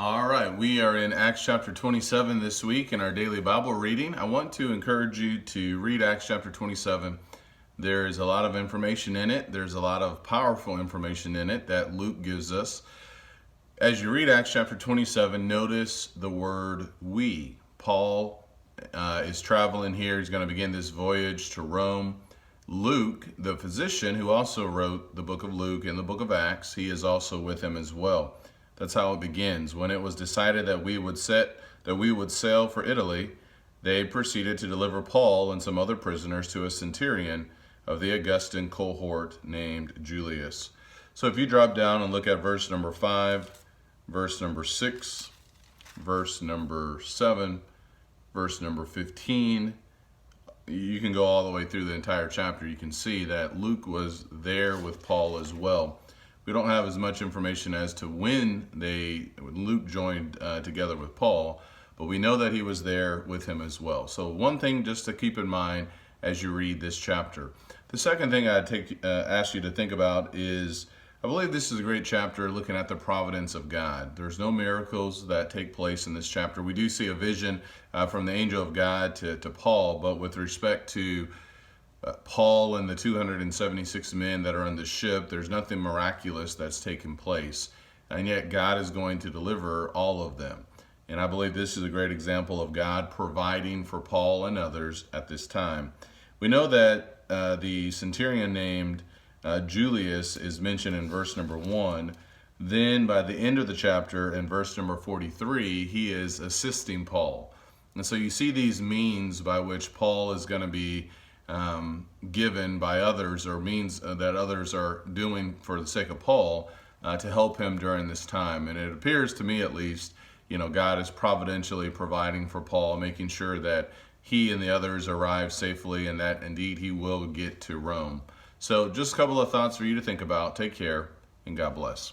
All right, we are in Acts chapter 27 this week in our daily Bible reading. I want to encourage you to read Acts chapter 27. There's a lot of information in it. There's a lot of powerful information in it that Luke gives us. As you read Acts chapter 27, notice the word we. Paul is traveling here. He's going to begin this voyage to Rome. Luke, the physician who also wrote the book of Luke and the book of Acts, he is also with him as well. That's how it begins. When it was decided that we would sail for Italy, they proceeded to deliver Paul and some other prisoners to a centurion of the Augustan cohort named Julius. So if you drop down and look at verse number 5, verse number 6, verse number 7, verse number 15, you can go all the way through the entire chapter. You can see that Luke was there with Paul as well. We don't have as much information as to when Luke joined together with Paul, but we know that he was there with him as well. So one thing just to keep in mind as you read this chapter. The second thing I'd ask you to think about is, I believe this is a great chapter looking at the providence of God. There's no miracles that take place in this chapter. We do see a vision from the angel of God to Paul, but with respect to Paul and the 276 men that are on the ship, there's nothing miraculous that's taken place. And yet God is going to deliver all of them. And I believe this is a great example of God providing for Paul and others at this time. We know that the centurion named Julius is mentioned in verse number 1. Then by the end of the chapter, in verse number 43, he is assisting Paul. And so you see these means by which Paul is going to be given by others, or means that others are doing for the sake of Paul to help him during this time. And it appears to me, at least, God is providentially providing for Paul, making sure that he and the others arrive safely and that indeed he will get to Rome. So just a couple of thoughts for you to think about. Take care and God bless.